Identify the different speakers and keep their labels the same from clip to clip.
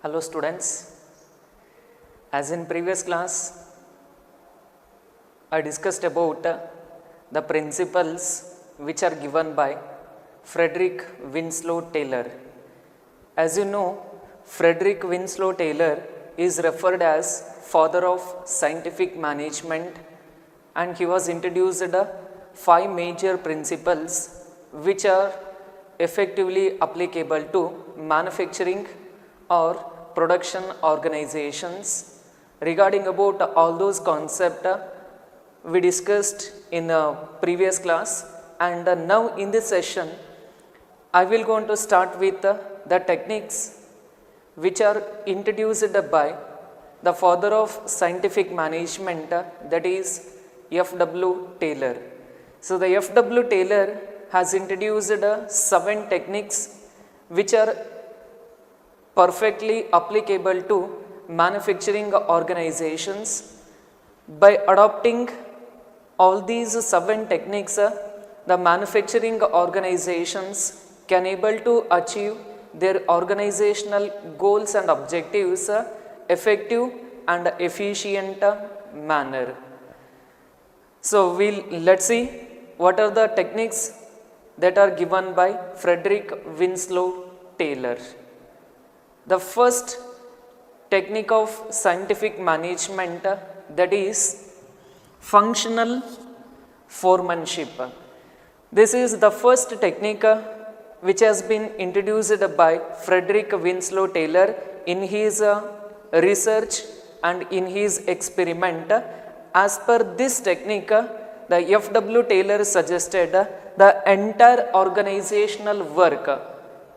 Speaker 1: Hello students, as in previous class I discussed about the principles which are given by Frederick Winslow Taylor. As you know, Frederick Winslow Taylor is referred as father of scientific management, and he was introduced five major principles which are effectively applicable to manufacturing or production organizations. Regarding about all those concepts we discussed in the previous class, and now in this session I will going to start with the techniques which are introduced by the father of scientific management, that is F.W. Taylor. So the F.W. Taylor has introduced 7 techniques which are perfectly applicable to manufacturing organizations. By adopting all these 7 techniques, the manufacturing organizations can able to achieve their organizational goals and objectives effective and efficient manner. So let's see what are the techniques that are given by Frederick Winslow Taylor. The first technique of scientific management, that is functional foremanship. This is the first technique which has been introduced by Frederick Winslow Taylor in his research and in his experiment. As per this technique, the F.W. Taylor suggested the entire organizational work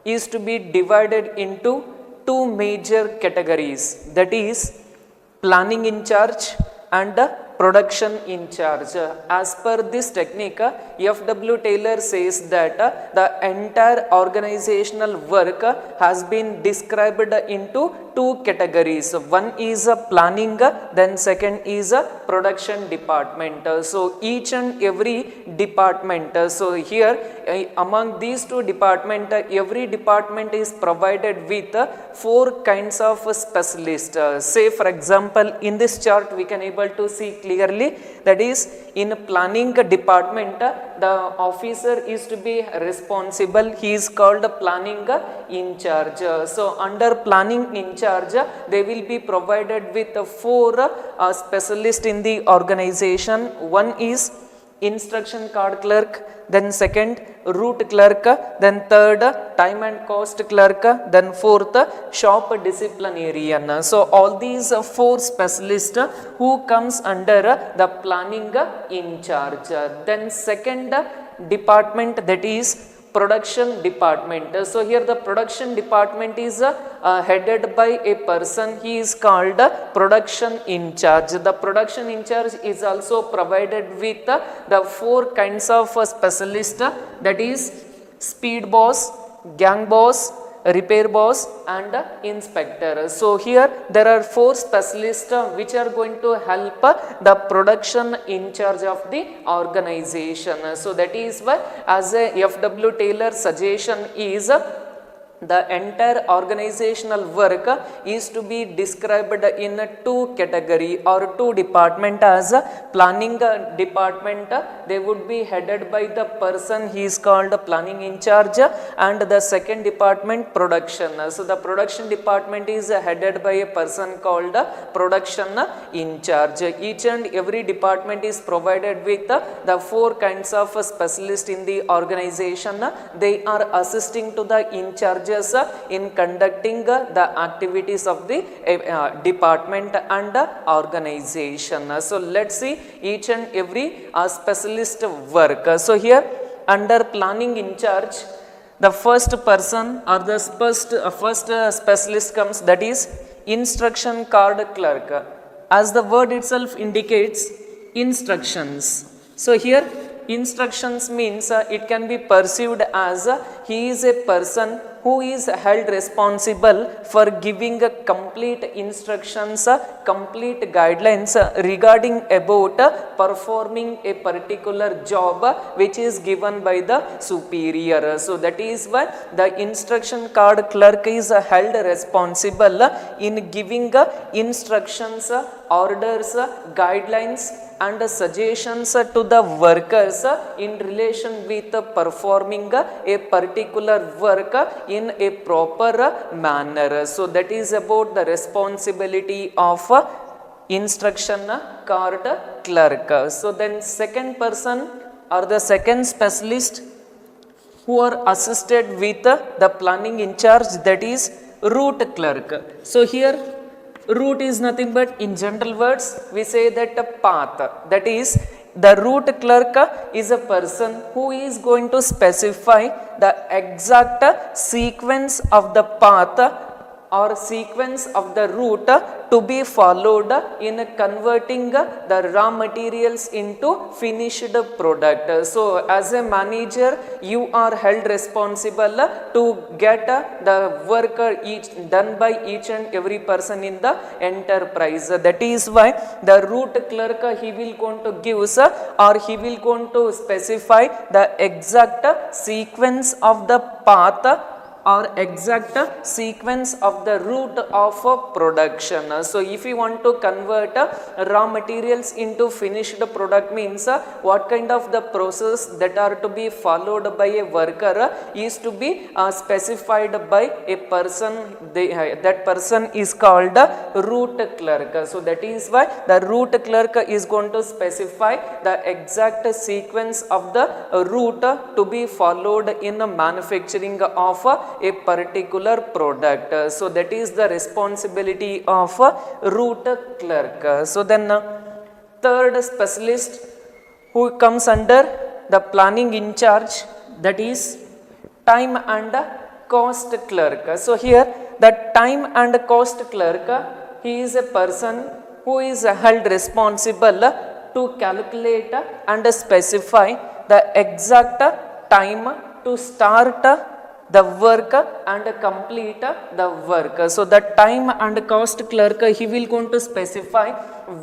Speaker 1: is to be divided into 2 major categories, that is planning in charge and production in charge. As per this technique, F.W. Taylor says that the entire organizational work has been described into 2 categories. One is planning, then second is production department. So each and every department, so here among these 2 departments, every department is provided with 4 kinds of specialists. Say for example, in this chart we can able to see clearly, that is in planning department the officer is to be responsible, he is called planning in charge. So under planning in charge they will be provided with 4 specialists in the organization. One is instruction card clerk, then second route clerk, then third time and cost clerk, then fourth shop disciplinarian. So all these 4 specialists who comes under the planning in charge. Then second department, that is production department. So here the production department is headed by a person, he is called production in charge. The production in charge is also provided with the 4 kinds of specialists, that is speed boss, gang boss, repair boss and inspector. So here there are 4 specialists which are going to help the production in charge of the organization. So that is why, as a F.W. Taylor suggestion is, the entire organizational work is to be described in 2 category or 2 department. As planning department, they would be headed by the person, he is called planning in charge, and the second department production. So the production department is headed by a person called production in charge. Each and every department is provided with the 4 kinds of specialists in the organization. They are assisting to the in charge in conducting the activities of the department and organization. So let's see each and every specialist work. So here under planning in charge, the first person or the first specialist comes, that is instruction card clerk. As the word itself indicates, instructions. So here instructions means it can be perceived as he is a person who is held responsible for giving complete instructions, complete guidelines regarding about performing a particular job which is given by the superior. So that is why the instruction card clerk is held responsible in giving instructions, orders, guidelines and suggestions to the workers in relation with performing a particular work in a proper manner. So that is about the responsibility of instruction card clerk. So then second person or the second specialist who are assisted with the planning in charge, that is route clerk. So here route is nothing but, in general words we say that a path, that is the route clerk is a person who is going to specify the exact sequence of the path or sequence of the route to be followed in converting the raw materials into finished product. So as a manager you are held responsible to get the work done by each and every person in the enterprise. That is why the route clerk, he will going to give or he will going to specify the exact sequence of the path or exact sequence of the route of production. So if you want to convert raw materials into finished product, means what kind of the process that are to be followed by a worker is to be specified by a person. That person is called route clerk. So that is why the route clerk is going to specify the exact sequence of the route to be followed in the manufacturing of a particular product. So that is the responsibility of route clerk. So then third specialist who comes under the planning in charge, that is time and cost clerk. So here the time and cost clerk, he is a person who is held responsible to calculate and specify the exact time to start the work and complete the work. So the time and cost clerk, he will going to specify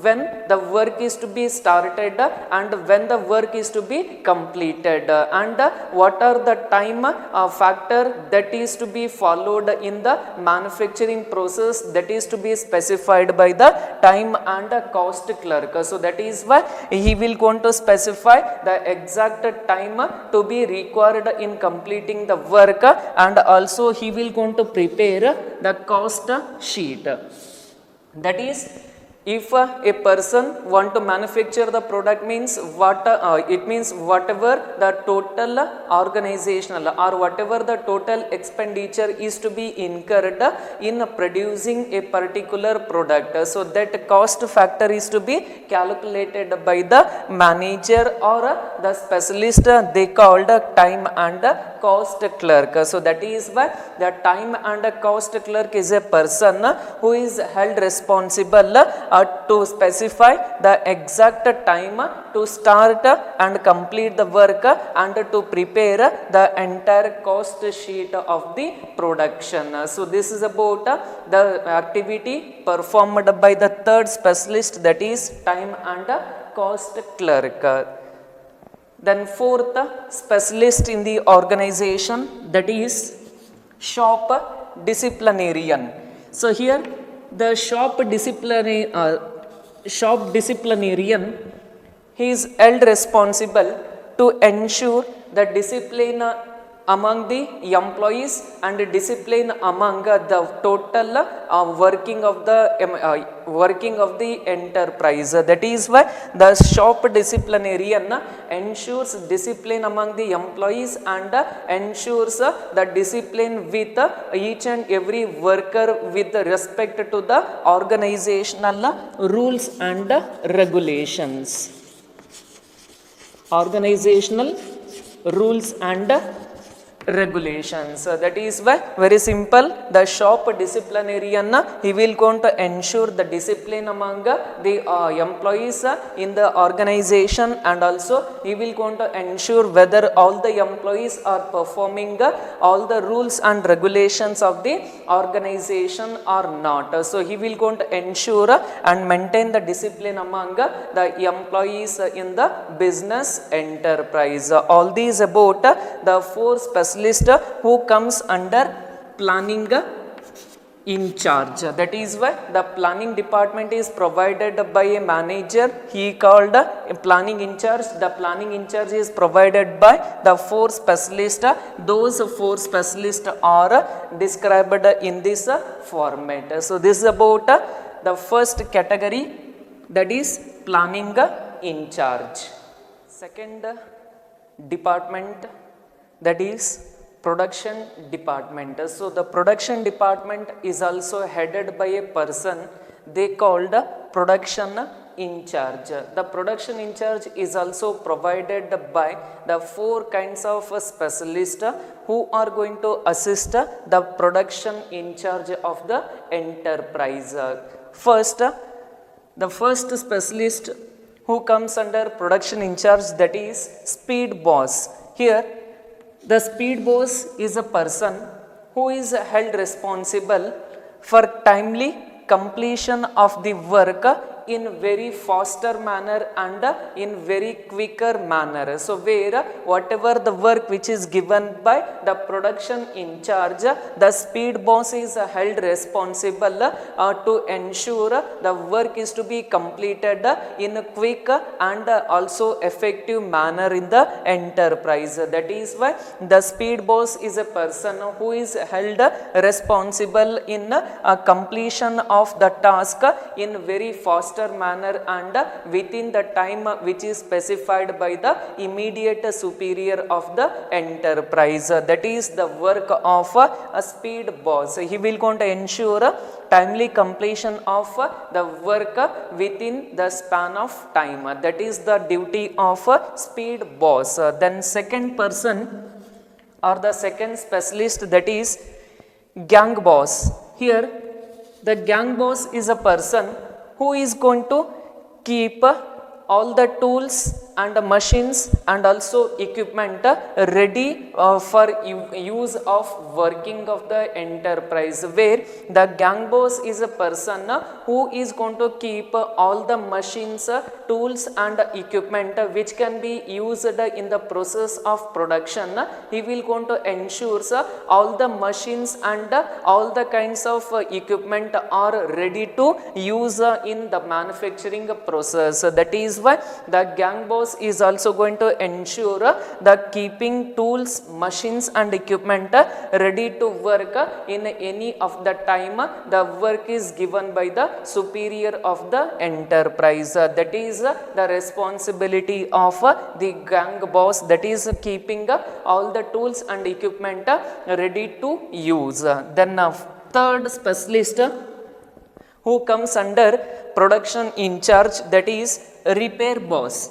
Speaker 1: when the work is to be started and when the work is to be completed, and what are the time factor that is to be followed in the manufacturing process, that is to be specified by the time and cost clerk. So that is why he will going to specify the exact time to be required in completing the work, and also he will going to prepare the cost sheet. That is, if a person want to manufacture the product, means what it means whatever the total organizational or whatever the total expenditure is to be incurred in producing a particular product, so that cost factor is to be calculated by the manager or the specialist, they called time and cost clerk. So that is why the time and cost clerk is a person who is held responsible to specify the exact time to start and complete the work and to prepare the entire cost sheet of the production. So this is about the activity performed by the third specialist, that is time and cost clerk. Then fourth specialist in the organization, that is shop disciplinarian. So here the shop disciplinarian, he is held responsible to ensure the discipline among the employees and discipline among the total working of the enterprise. That is why the shop disciplinarian ensures discipline among the employees and ensures the discipline with each and every worker with respect to the organizational rules and regulations. Organizational rules and regulations. That is why very simple, the shop disciplinarian he will going to ensure the discipline among the employees in the organization, and also he will going to ensure whether all the employees are performing all the rules and regulations of the organization or not. So he will going to ensure and maintain the discipline among the employees in the business enterprise. All these about the four specialists who comes under planning in charge. That is why the planning department is provided by a manager, he called a planning in charge. The planning in charge is provided by the four specialists. Those four specialists are described in this format. So this is about the first category, that is planning in charge. Second department, that is production department. So the production department is also headed by a person they called production in charge. The production in charge is also provided by the four kinds of specialists who are going to assist the production in charge of the enterprise. First, the first specialist who comes under production in charge, that is speed boss. Here the speed boss is a person who is held responsible for timely completion of the work in very faster manner and in very quicker manner. So where whatever the work which is given by the production in charge, the speed boss is held responsible to ensure the work is to be completed in a quick and also effective manner in the enterprise. That is why the speed boss is a person who is held responsible in completion of the task in very faster manner and within the time which is specified by the immediate superior of the enterprise. That is the work of a speed boss. He will going to ensure timely completion of the work within the span of time. That is the duty of a speed boss. Then second person or the second specialist, that is gang boss. Here the gang boss is a person who is going to keep all the tools and machines and also equipment ready for use of working of the enterprise, where the gang boss is a person who is going to keep all the machines, tools and equipment which can be used in the process of production. He will going to ensure all the machines and all the kinds of equipment are ready to use in the manufacturing process. That is why the gang boss is also going to ensure the keeping tools, machines and equipment ready to work in any of the time the work is given by the superior of the enterprise. That is the responsibility of the gang boss, that is keeping all the tools and equipment ready to use. Then third specialist who comes under production in charge, that is repair boss.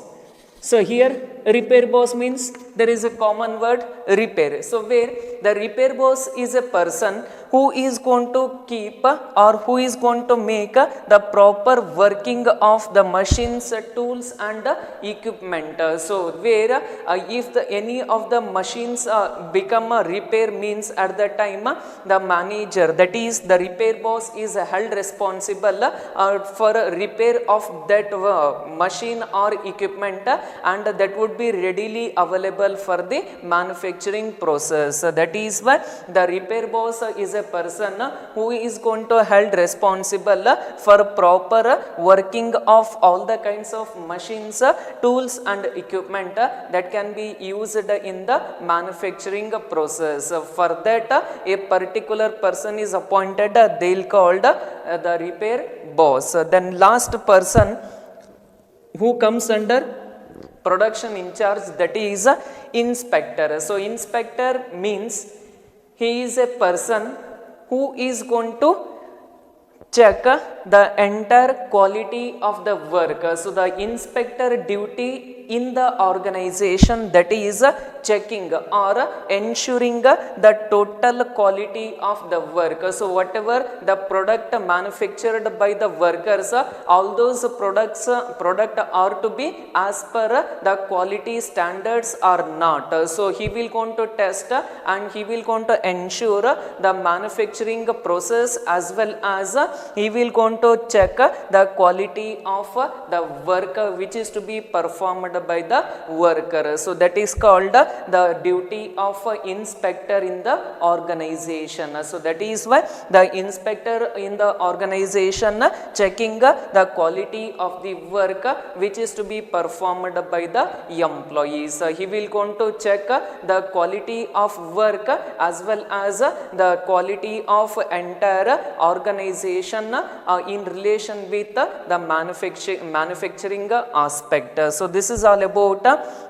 Speaker 1: So here repair boss means there is a common word, repair. So where the repair boss is a person who is going to keep or who is going to make the proper working of the machines, tools and equipment. So where if any of the machines become a repair, means at the time the manager, that is the repair boss, is held responsible for repair of that machine or equipment, and that would be readily available for the manufacturing process. That is why the repair boss is a person who is going to held responsible for proper working of all the kinds of machines, tools and equipment that can be used in the manufacturing process. For that a particular person is appointed, they will called the repair boss. Then last person who comes under production in charge, that is inspector. So inspector means he is a person who is going to check the entire quality of the work. So the inspector duty in the organization, that is checking or ensuring the total quality of the work. So whatever the product manufactured by the workers, all those product are to be as per the quality standards or not. So he will going to test and he will going to ensure the manufacturing process, as well as he will going to check the quality of the work which is to be performed by the worker. So that is called the duty of inspector in the organization. So that is why the inspector in the organization checking the quality of the work which is to be performed by the employees. He will going to check the quality of work as well as the quality of entire organization in relation with the manufacturing aspect. So this is all about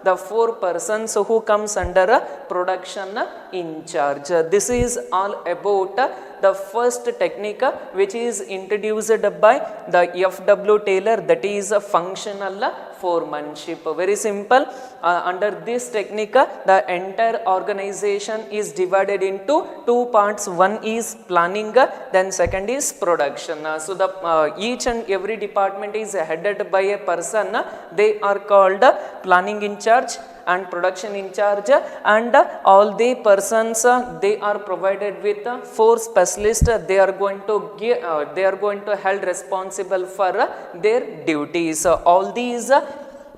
Speaker 1: the 4 persons who comes under production in charge. This is all about the first technique which is introduced by the F.W. Taylor, that is functional foremanship. Very simple. Under this technique, the entire organization is divided into 2 parts. One is planning, then second is production. So the each and every department is headed by a person. They are called planning in charge and production in charge, and all the persons they are provided with 4 specialists. They are going to give, they are going to held responsible for their duties. All these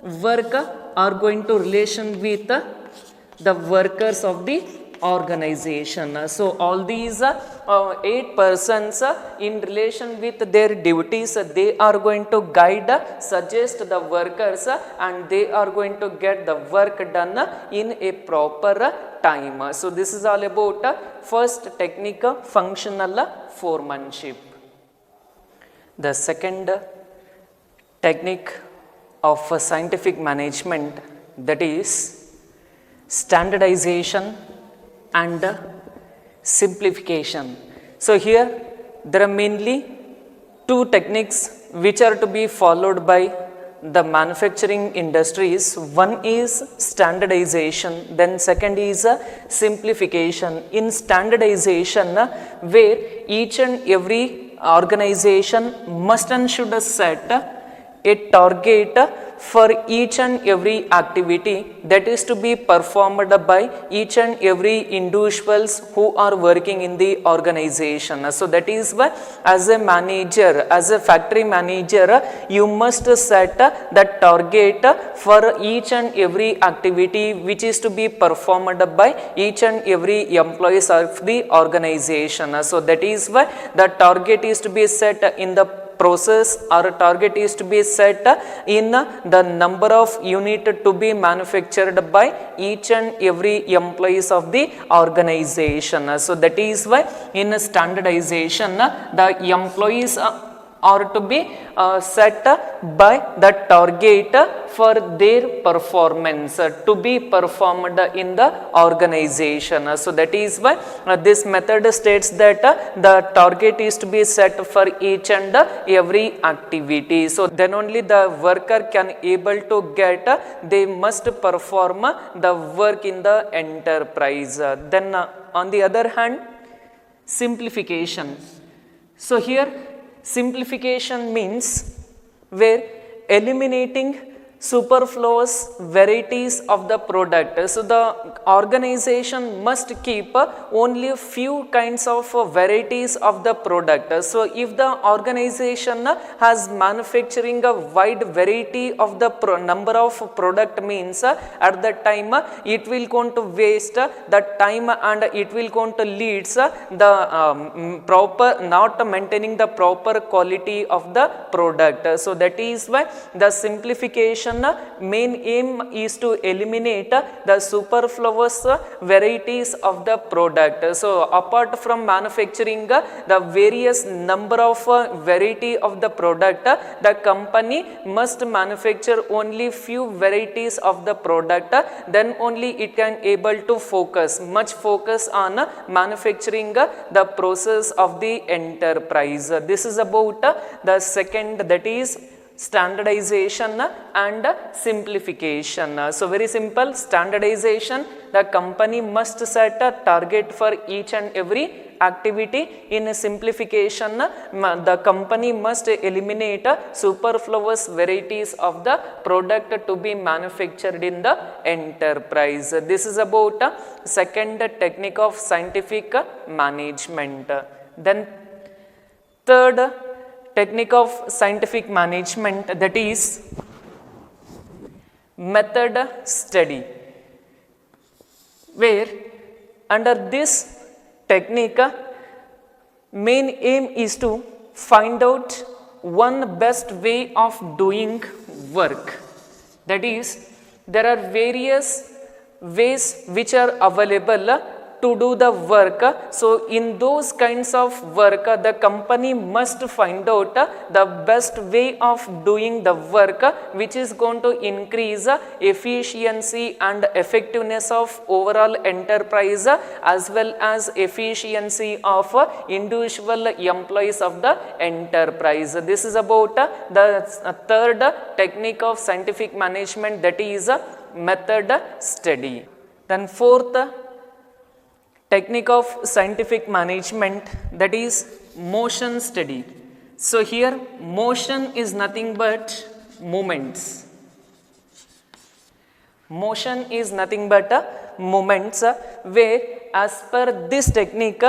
Speaker 1: work are going to relation with the workers of the organization. So all these 8 persons in relation with their duties, they are going to guide, suggest the workers, and they are going to get the work done in a proper time. So this is all about first technique, functional foremanship. The second technique of scientific management, that is standardization and simplification. So here there are mainly 2 techniques which are to be followed by the manufacturing industries. One is standardization, then second is simplification. In standardization, where each and every organization must and should set a target for each and every activity that is to be performed by each and every individuals who are working in the organization. So that is why as a manager, as a factory manager, you must set the target for each and every activity which is to be performed by each and every employees of the organization. So that is why the target is to be set in the process, or a target is to be set in the number of unit to be manufactured by each and every employees of the organization. So that is why in standardization the employees are to be set by the target for their performance to be performed in the organization. So that is why this method states that the target is to be set for each and every activity. So then only the worker can able to get, they must perform the work in the enterprise. Then on the other hand, simplification. So here simplification means where eliminating superfluous varieties of the product. So the organization must keep only few kinds of varieties of the product. So if the organization has manufacturing a wide variety of the number of product, means at that time it will going to waste the time and it will going to leads the proper, not maintaining the proper quality of the product. So that is why the simplification simplification main aim is to eliminate the superfluous varieties of the product. So apart from manufacturing the various number of variety of the product, the company must manufacture only few varieties of the product, then only it can able to much focus on manufacturing the process of the enterprise. This is about the second, that is standardization and simplification. So very simple, standardization, the company must set a target for each and every activity. In simplification, the company must eliminate superfluous varieties of the product to be manufactured in the enterprise. This is about second technique of scientific management. Then third technique of scientific management, that is method study, where under this technique main aim is to find out one best way of doing work. That is, there are various ways which are available to do the work. So in those kinds of work, the company must find out the best way of doing the work which is going to increase efficiency and effectiveness of overall enterprise as well as efficiency of individual employees of the enterprise. This is about the third technique of scientific management, that is method study. Then fourth technique of scientific management, that is motion study. So here motion is nothing but movements. Motion is nothing but movements, where as per this technique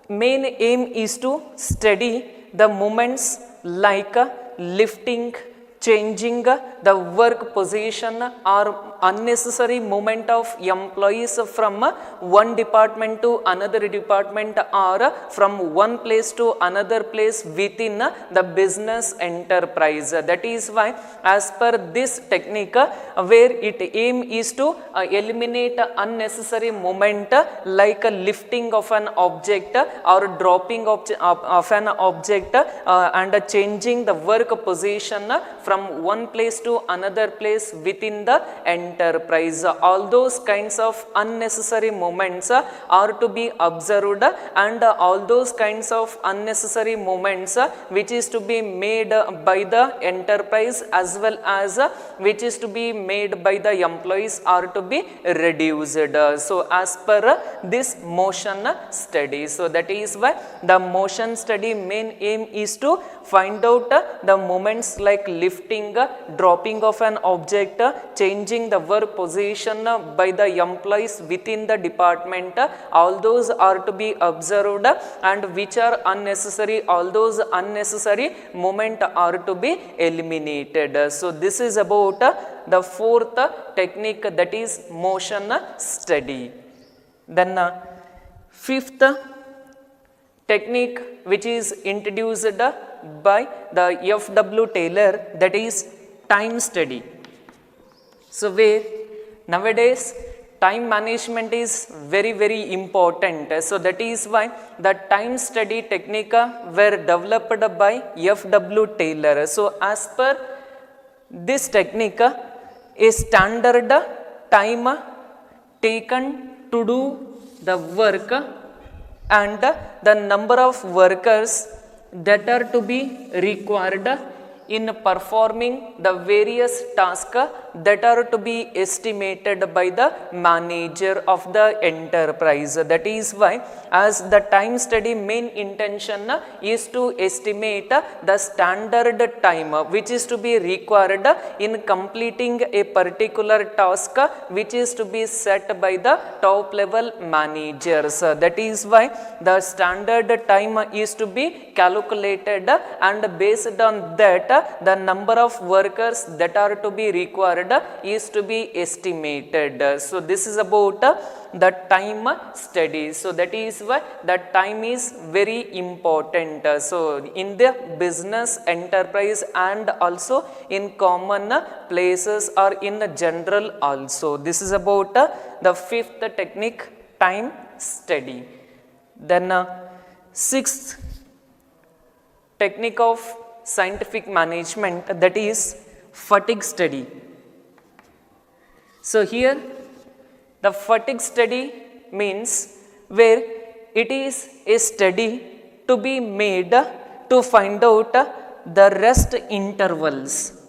Speaker 1: main aim is to study the movements like lifting, changing the work position or unnecessary movement of employees from one department to another department or from one place to another place within the business enterprise. That is why as per this technique where it aim is to eliminate unnecessary movement like lifting of an object or dropping of an object and changing the work position from one place to another place within the enterprise. All those kinds of unnecessary movements are to be observed, and all those kinds of unnecessary movements which is to be made by the enterprise as well as which is to be made by the employees are to be reduced. So as per this motion study, so that is why the motion study main aim is to find out the movements like lifting, dropping of an object, changing the work position by the employees within the department. All those are to be observed, and which are unnecessary, all those unnecessary movement are to be eliminated. So this is about the fourth technique, that is motion study. Then fifth technique which is introduced by the F.W. Taylor, that is time study. So where nowadays time management is very important. So that is why the time study technique were developed by F.W. Taylor. So as per this technique, a standard time taken to do the work and the number of workers that are to be required in performing the various tasks that are to be estimated by the manager of the enterprise. That is why as the time study main intention is to estimate the standard time which is to be required in completing a particular task which is to be set by the top level managers. That is why the standard time is to be calculated, and based on that the number of workers that are to be required required is to be estimated. So this is about the time study. So that is why the time is very important. So in the business enterprise and also in common places or in general also. This is about the fifth technique, time study. Then sixth technique of scientific management, that is fatigue study. So here the fatigue study means where it is a study to be made to find out the rest intervals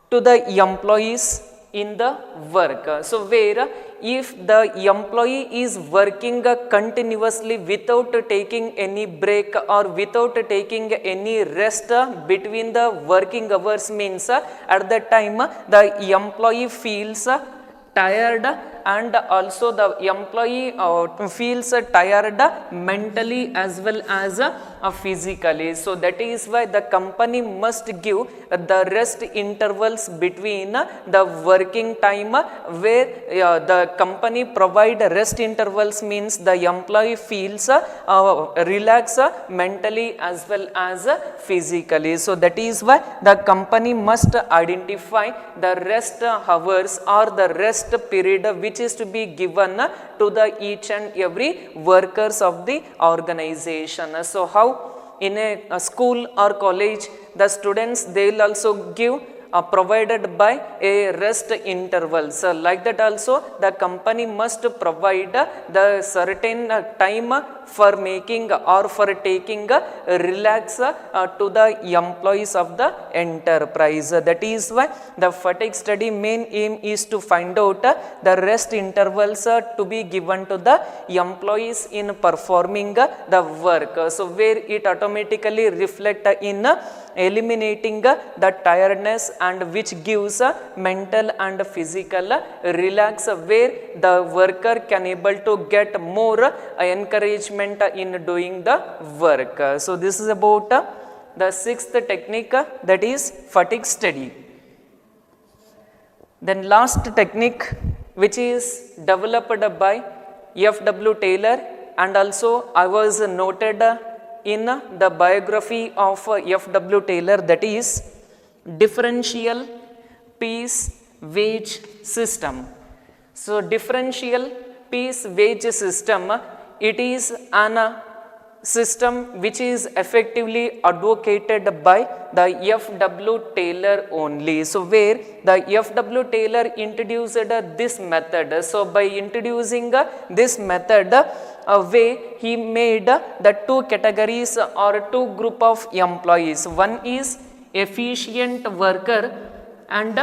Speaker 1: to the employees in the work. So where if the employee is working continuously without taking any break or without taking any rest between the working hours, means at that time the employee feels tired and also the employee feels tired mentally as well as physically. So that is why the company must give the rest intervals between the working time, where the company provide rest intervals, means the employee feels relax mentally as well as physically. So that is why the company must identify the rest hours or the rest period which is to be given to the each and every workers of the organization. So how in a school or college the students, they will also give provided by a rest intervals. Like that also the company must provide the certain time for making or for taking relax to the employees of the enterprise. That is why the fatigue study main aim is to find out the rest intervals to be given to the employees in performing the work. So where it automatically reflect in eliminating the tiredness and which gives mental and physical relax, where the worker can able to get more encouragement in doing the work. So this is about the sixth technique, that is fatigue study. Then last technique, which is developed by F.W. Taylor, and also I was noted in the biography of F.W. Taylor, that is differential piece wage system. So differential piece wage system, it is an system which is effectively advocated by the F.W. Taylor only. So where the F.W. Taylor introduced this method. So by introducing this method, way he made the two categories or two group of employees. One is efficient worker and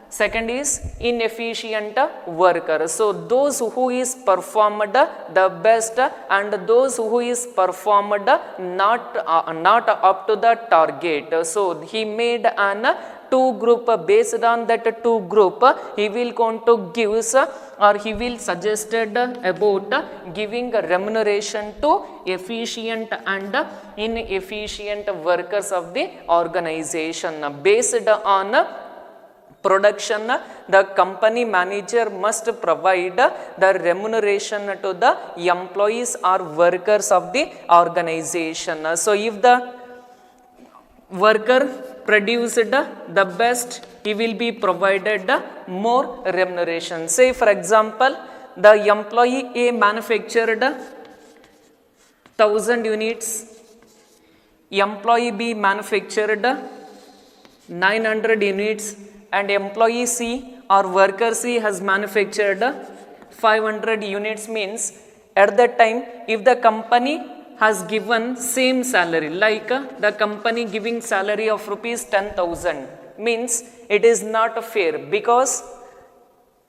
Speaker 1: second is inefficient worker. So those who is performed the best and those who is performed not up to the target. So he made an two group. Based on that two group, he will going to give or he will suggested about giving remuneration to efficient and inefficient workers of the organization. Based on production, the company manager must provide the remuneration to the employees or workers of the organization. So if the worker produced the best, he will be provided more remuneration. Say for example, the employee A manufactured 1000 units, employee B manufactured 900 units, and employee C or worker C has manufactured 500 units. Means at that time, if the company has given same salary, like the company giving salary of rupees 10,000, means it is not fair, because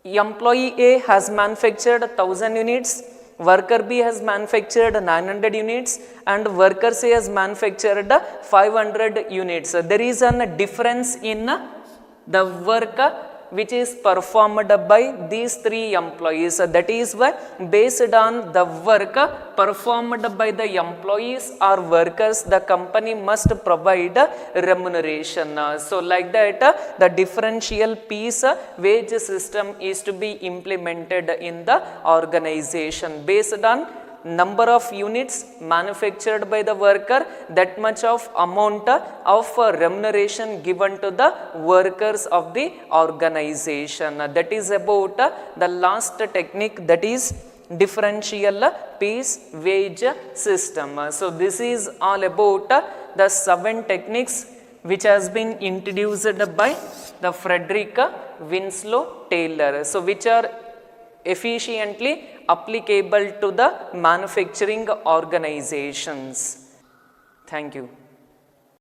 Speaker 1: employee A has manufactured 1000 units, worker B has manufactured 900 units, and worker C has manufactured 500 units. There is a difference in the work which is performed by these three employees. That is why based on the work performed by the employees or workers, the company must provide remuneration. So like that the differential piece wage system is to be implemented in the organization based on number of units manufactured by the worker, that much of amount of remuneration given to the workers of the organization. That is about the last technique, that is differential piece wage system. So this is all about the 7 techniques which has been introduced by the Frederick Winslow Taylor, so which are efficiently applicable to the manufacturing organizations. Thank you.